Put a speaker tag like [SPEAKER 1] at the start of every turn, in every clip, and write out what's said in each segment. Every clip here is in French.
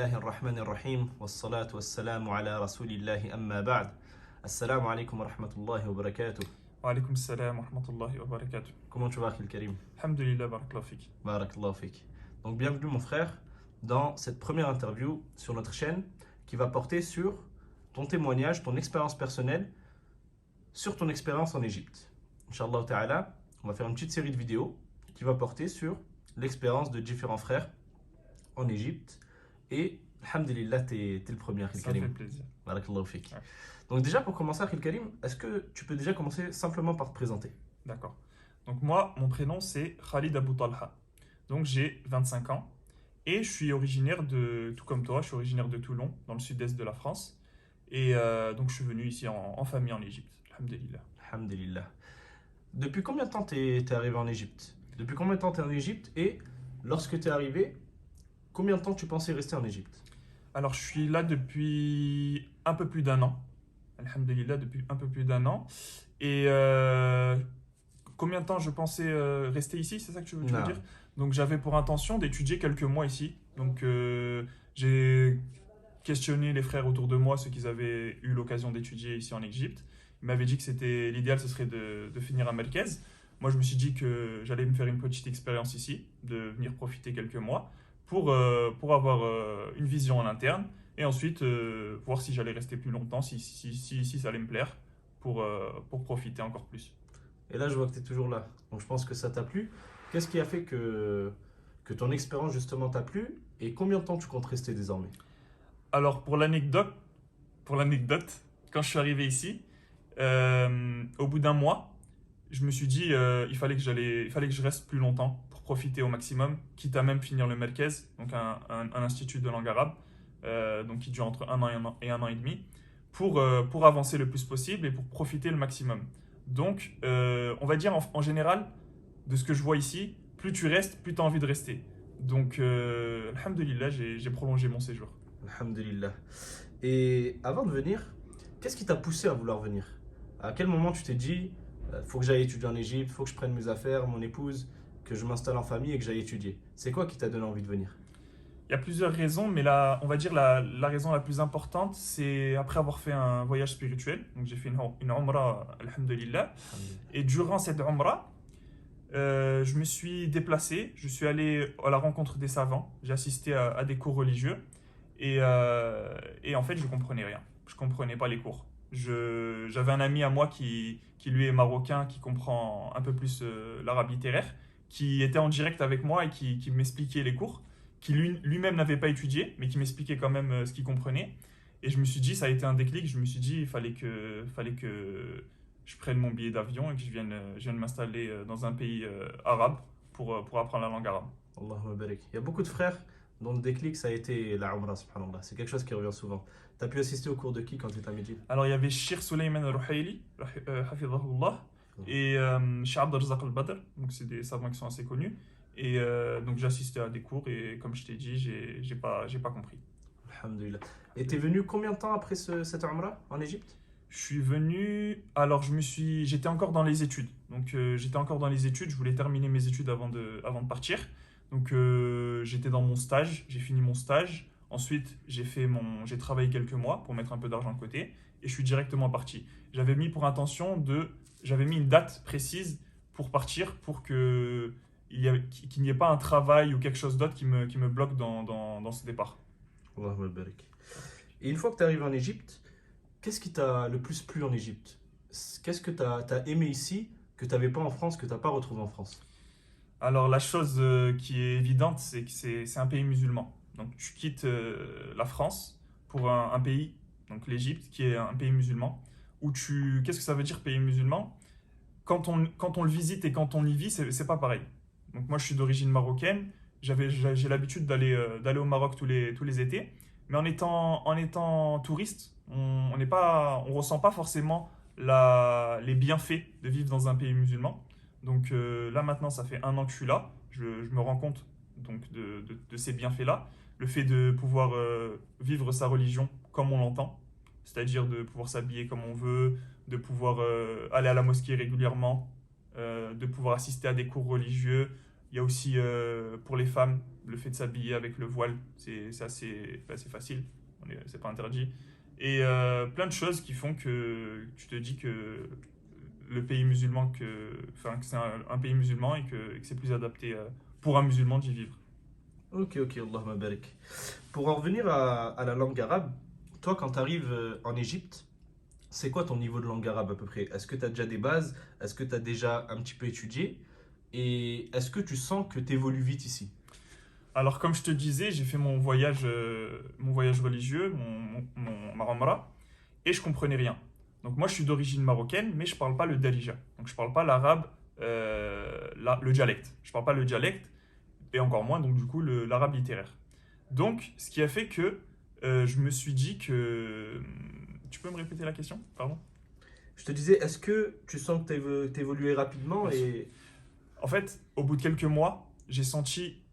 [SPEAKER 1] الله الرحمن الرحيم والصلاة والسلام على رسول الله أما بعد. Assalamu alaikum wa rahmatullahi wa barakatuh.
[SPEAKER 2] Wa alaykum salam wa rahmatullahi wa barakatuh.
[SPEAKER 1] Comment tu vas, Akhil Karim?
[SPEAKER 2] Alhamdulillah, barakallahu fik.
[SPEAKER 1] Barakallahu fik. Donc bienvenue mon frère dans cette première interview sur notre chaîne qui va porter sur ton témoignage, ton expérience personnelle, sur ton expérience en Égypte. Inch'Allah ta'ala, on va faire une petite série de vidéos qui va porter sur l'expérience de différents frères en Égypte. Et alhamdulillah, t'es le premier, Akhil
[SPEAKER 2] Ça me fait
[SPEAKER 1] Karim.
[SPEAKER 2] plaisir.
[SPEAKER 1] Barakallahu fik.
[SPEAKER 2] Ouais.
[SPEAKER 1] Donc déjà pour commencer, Akhil Karim, est-ce que tu peux déjà commencer simplement par te présenter?
[SPEAKER 2] D'accord. Donc moi, mon prénom c'est Khalid Abou Talha. Donc j'ai 25 ans et je suis originaire de, tout comme toi, je suis originaire de Toulon, dans le sud-est de la France. Et donc je suis venu ici en famille en Égypte. Alhamdulillah.
[SPEAKER 1] Alhamdulillah. Depuis combien de temps t'es arrivé en Égypte? Depuis combien de temps t'es en Égypte? Et lorsque t'es arrivé, combien de temps tu pensais rester en Égypte?
[SPEAKER 2] Alors je suis là depuis un peu plus d'un an. Alhamdulillah, depuis un peu plus d'un an. Et combien de temps je pensais rester ici, c'est ça que tu veux
[SPEAKER 1] Non.
[SPEAKER 2] dire? Donc j'avais pour intention d'étudier quelques mois ici. Donc j'ai questionné les frères autour de moi, ceux qui avaient eu l'occasion d'étudier ici en Égypte. Ils m'avaient dit que c'était l'idéal, ce serait de finir à Merkez. Moi, je me suis dit que j'allais me faire une petite expérience ici, de venir profiter quelques mois pour avoir une vision en interne et ensuite voir si j'allais rester plus longtemps, si ça allait me plaire pour profiter encore plus.
[SPEAKER 1] Et là, je vois que tu es toujours là. Donc, je pense que ça t'a plu. Qu'est-ce qui a fait que ton expérience, justement, t'a plu? Et combien de temps tu comptes rester désormais?
[SPEAKER 2] Alors, pour l'anecdote, quand je suis arrivé ici, au bout d'un mois, je me suis dit il fallait que je reste plus longtemps pour profiter au maximum, quitte à même finir le Merkez, donc un institut de langue arabe, donc qui dure entre un an et un an et demi, pour avancer le plus possible et pour profiter le maximum. Donc, on va dire en général, de ce que je vois ici, plus tu restes, plus tu as envie de rester. Donc, alhamdulillah, j'ai prolongé mon séjour.
[SPEAKER 1] Alhamdulillah. Et avant de venir, qu'est-ce qui t'a poussé à vouloir venir? À quel moment tu t'es dit, faut que j'aille étudier en Égypte, faut que je prenne mes affaires, mon épouse, que je m'installe en famille et que j'aille étudier? C'est quoi qui t'a donné envie de venir?
[SPEAKER 2] Il y a plusieurs raisons, mais on va dire la raison la plus importante, c'est après avoir fait un voyage spirituel. Donc j'ai fait une Umrah, alhamdulillah. Et durant cette Umrah, je me suis déplacé, je suis allé à la rencontre des savants, j'ai assisté à des cours religieux et en fait je comprenais rien, je comprenais pas les cours. J'avais un ami à moi qui lui est marocain, qui comprend un peu plus l'arabe littéraire, qui était en direct avec moi et qui m'expliquait les cours, qui lui-même n'avait pas étudié, mais qui m'expliquait quand même ce qu'il comprenait. Et je me suis dit, ça a été un déclic, je me suis dit, il fallait que je prenne mon billet d'avion et que je vienne m'installer dans un pays arabe pour apprendre la langue arabe.
[SPEAKER 1] Allahumma barik. Il y a beaucoup de frères dont le déclic, ça a été la Umrah, subhanallah. C'est quelque chose qui revient souvent. Tu as pu assister au cours de qui quand tu étais à Médine?
[SPEAKER 2] Alors il y avait Cheikh Souleymane Rouhaili, hafidhahullah, et Cheikh Abdelrazak al-Badr, donc c'est des savants qui sont assez connus. Et donc j'ai assisté à des cours et comme je t'ai dit, j'ai pas compris.
[SPEAKER 1] Alhamdulillah. Et t'es venu combien de temps après cette Umrah en Égypte?
[SPEAKER 2] Je suis venu, alors j'étais encore dans les études. Donc j'étais encore dans les études, je voulais terminer mes études avant de partir. Donc j'étais dans mon stage, j'ai fini mon stage. Ensuite, j'ai travaillé quelques mois pour mettre un peu d'argent de côté et je suis directement parti. J'avais mis une date précise pour partir pour qu'il n'y ait pas un travail ou quelque chose d'autre qui me bloque dans ce départ.
[SPEAKER 1] Allahumma barik. Et une fois que tu es arrivé en Égypte, qu'est-ce qui t'a le plus plu en Égypte? Qu'est-ce que tu as aimé ici que tu n'avais pas en France, que tu n'as pas retrouvé en France?
[SPEAKER 2] Alors la chose qui est évidente, c'est que c'est un pays musulman. Donc tu quittes la France pour un pays, donc l'Égypte, qui est un pays musulman. Qu'est-ce que ça veut dire pays musulman? Quand on le visite et quand on y vit, c'est pas pareil. Donc moi je suis d'origine marocaine, j'ai l'habitude d'aller au Maroc tous les étés, mais en étant touriste, on ressent pas forcément les bienfaits de vivre dans un pays musulman. Donc là maintenant ça fait un an que je suis là, je me rends compte donc de ces bienfaits-là, le fait de pouvoir vivre sa religion comme on l'entend, c'est-à-dire de pouvoir s'habiller comme on veut, de pouvoir aller à la mosquée régulièrement, de pouvoir assister à des cours religieux, Il y a aussi pour les femmes, le fait de s'habiller avec le voile, c'est assez facile, c'est pas interdit. Et plein de choses qui font que tu te dis que le pays musulman, que c'est un pays musulman et que c'est plus adapté pour un musulman d'y vivre.
[SPEAKER 1] Ok, ok, Allahumma barik. Pour en revenir à la langue arabe, toi, quand tu arrives en Égypte, c'est quoi ton niveau de langue arabe à peu près? Est-ce que tu as déjà des bases? Est-ce que tu as déjà un petit peu étudié? Et est-ce que tu sens que tu évolues vite ici?
[SPEAKER 2] Alors, comme je te disais, j'ai fait mon voyage religieux, ma Umrah, et je comprenais rien. Donc, moi, je suis d'origine marocaine, mais je parle pas le darija. Donc, je parle pas l'arabe, le dialecte. Je parle pas le dialecte, et encore moins, donc, du coup, l'arabe littéraire. Donc, ce qui a fait que je me suis dit que. Tu peux me répéter la question? Pardon?
[SPEAKER 1] Je te disais, est-ce que tu sens que tu évolué rapidement
[SPEAKER 2] Bien sûr.
[SPEAKER 1] et...
[SPEAKER 2] En fait, au bout de quelques mois, j'ai senti,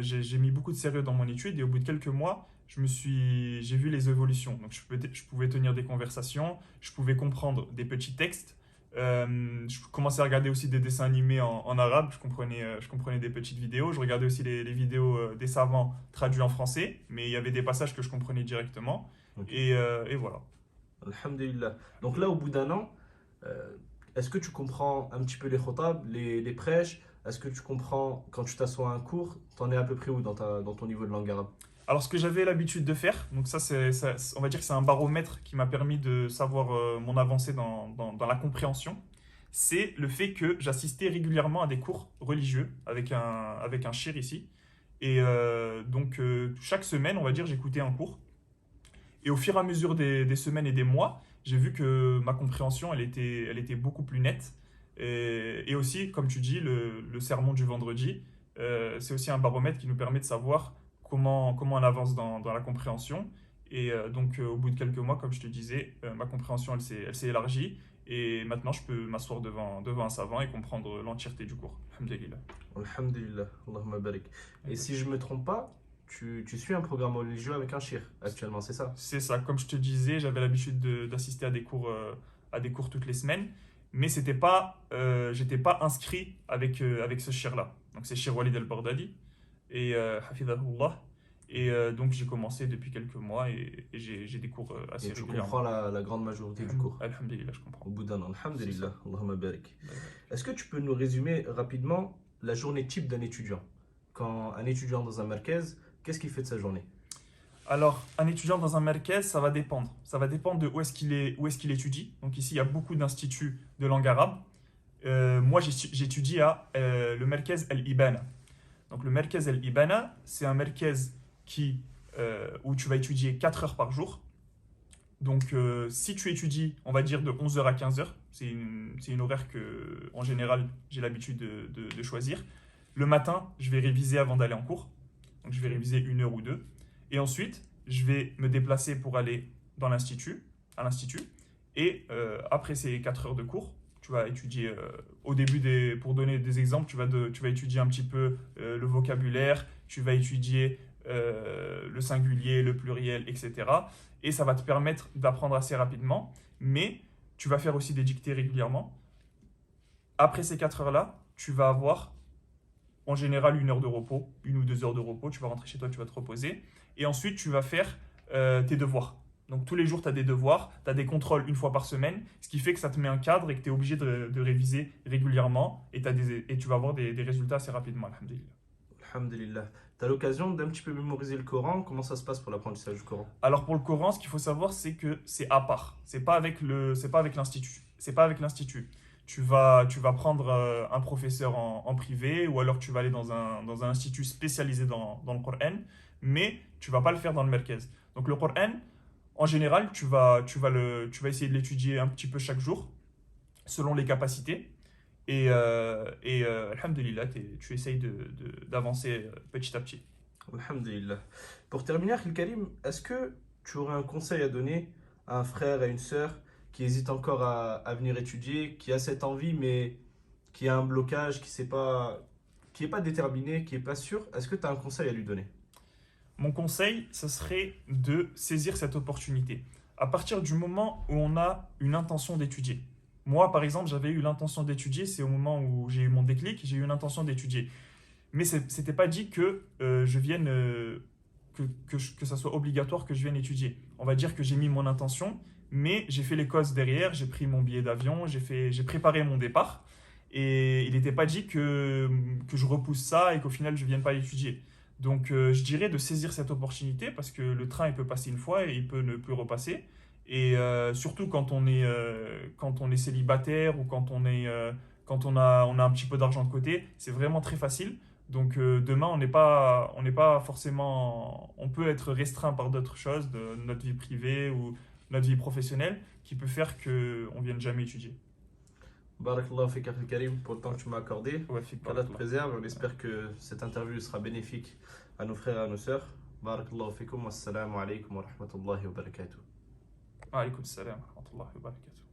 [SPEAKER 2] j'ai mis beaucoup de sérieux dans mon étude et au bout de quelques mois, j'ai vu les évolutions. Donc, je pouvais tenir des conversations, je pouvais comprendre des petits textes. Je commençais à regarder aussi des dessins animés en arabe, je comprenais des petites vidéos. Je regardais aussi les vidéos des savants traduits en français, mais il y avait des passages que je comprenais directement.
[SPEAKER 1] Ok.
[SPEAKER 2] Et voilà.
[SPEAKER 1] Alhamdulillah. Donc là, au bout d'un an, euh, est-ce que tu comprends un petit peu les khotab, les prêches? Est-ce que tu comprends quand tu t'assois à un cours? T'en es à peu près où dans ton niveau de langue arabe?
[SPEAKER 2] Alors, ce que j'avais l'habitude de faire, donc on va dire que c'est un baromètre qui m'a permis de savoir mon avancée dans la compréhension, c'est le fait que j'assistais régulièrement à des cours religieux avec un shir ici. Et donc, chaque semaine, on va dire, j'écoutais un cours. Et au fur et à mesure des semaines et des mois, j'ai vu que ma compréhension, elle était beaucoup plus nette. Et aussi, comme tu dis, le sermon du vendredi, c'est aussi un baromètre qui nous permet de savoir comment on avance dans la compréhension. Et donc, au bout de quelques mois, comme je te disais, ma compréhension, elle s'est élargie. Et maintenant, je peux m'asseoir devant un savant et comprendre l'entièreté du cours. Alhamdulillah.
[SPEAKER 1] Alhamdulillah. Allahumma barik. Et si je me trompe pas, tu suis un programme religieux avec un shir actuellement, c'est ça?
[SPEAKER 2] C'est ça, comme je te disais, j'avais l'habitude d'assister à des cours toutes les semaines, mais j'étais pas inscrit avec ce shir-là. Donc c'est Shir Walid al-Baghdadi, et Hafidahullah. Et donc j'ai commencé depuis quelques mois et j'ai des cours
[SPEAKER 1] Et
[SPEAKER 2] assez
[SPEAKER 1] tu
[SPEAKER 2] régulièrement.
[SPEAKER 1] comprends la grande majorité du cours
[SPEAKER 2] Alhamdulillah, je comprends.
[SPEAKER 1] au bout d'un an.
[SPEAKER 2] C'est ça.
[SPEAKER 1] Alhamdulillah. Allahumma barik.
[SPEAKER 2] Ouais, ouais.
[SPEAKER 1] Est-ce que tu peux nous résumer rapidement la journée type d'un étudiant? Quand un étudiant dans un marquez, qu'est-ce qu'il fait de sa journée?
[SPEAKER 2] Alors, un étudiant dans un merkez, ça va dépendre. Ça va dépendre de où est-ce qu'il étudie. Donc ici, il y a beaucoup d'instituts de langue arabe. Moi, j'étudie à le Merkez El Ibana. Donc le Merkez El Ibana, c'est un Merkez où tu vas étudier 4 heures par jour. Donc si tu étudies, on va dire de 11 heures à 15 heures, c'est une horaire que, en général, j'ai l'habitude de choisir. Le matin, je vais réviser avant d'aller en cours. Donc je vais réviser 1 heure ou 2. Et ensuite, je vais me déplacer pour aller à l'institut. Et après ces 4 heures de cours, tu vas étudier, pour donner des exemples, tu vas étudier un petit peu le vocabulaire, tu vas étudier le singulier, le pluriel, etc. Et ça va te permettre d'apprendre assez rapidement, mais tu vas faire aussi des dictées régulièrement. Après ces 4 heures-là, tu vas avoir en général 1 heure de repos, 1 ou 2 heures de repos, tu vas rentrer chez toi, tu vas te reposer. Et ensuite, tu vas faire tes devoirs. Donc tous les jours, tu as des devoirs, tu as des contrôles 1 fois par semaine, ce qui fait que ça te met un cadre et que tu es obligé de réviser régulièrement et tu vas avoir des résultats assez rapidement, alhamdulillah.
[SPEAKER 1] Alhamdulillah. Tu as l'occasion d'un petit peu mémoriser le Coran. Comment ça se passe pour l'apprentissage du Coran?
[SPEAKER 2] Alors pour le Coran, ce qu'il faut savoir, c'est que c'est à part. C'est pas avec l'institut. C'est pas avec l'institut. Tu vas prendre un professeur en privé ou alors tu vas aller dans un institut spécialisé dans le Coran, mais tu vas pas le faire dans le Merkez. Donc le Coran, en général, tu vas essayer de l'étudier un petit peu chaque jour, selon les capacités. Alhamdulillah, tu essayes d'avancer petit à petit.
[SPEAKER 1] Alhamdulillah. Pour terminer, Akhil Karim, est-ce que tu aurais un conseil à donner à un frère, à une sœur qui hésite encore à venir étudier, qui a cette envie, mais qui a un blocage, qui est pas déterminé, qui est pas sûr? Est-ce que tu as un conseil à lui donner?
[SPEAKER 2] Mon conseil, ce serait de saisir cette opportunité. À partir du moment où on a une intention d'étudier. Moi, par exemple, j'avais eu l'intention d'étudier, c'est au moment où j'ai eu mon déclic, j'ai eu une intention d'étudier. Mais c'était pas dit que je vienne, que ça soit obligatoire que je vienne étudier. On va dire que j'ai mis mon intention, mais j'ai fait les causes derrière, j'ai pris mon billet d'avion, j'ai préparé mon départ. Et il n'était pas dit que je repousse ça et qu'au final je ne vienne pas étudier. Donc je dirais de saisir cette opportunité parce que le train il peut passer une fois et il peut ne plus repasser. Et surtout quand on est célibataire ou quand on a un petit peu d'argent de côté, c'est vraiment très facile. Donc demain, on n'est pas forcément, on peut être restreint par d'autres choses, de notre vie privée ou notre vie professionnelle, qui peut faire qu'on ne vienne jamais étudier.
[SPEAKER 1] Barakallahu fik Abdel Karim pour le temps que tu m'as accordé.
[SPEAKER 2] Ouais, fik
[SPEAKER 1] Qu'Allah te
[SPEAKER 2] barakallah.
[SPEAKER 1] préserve. On espère que cette interview sera bénéfique à nos frères et à nos sœurs. Barakallahu fikum. Wassalamu alaikum wa rahmatullahi wa barakatuh.
[SPEAKER 2] Wa alaykoum salam wa rahmatullahi wa barakatuh.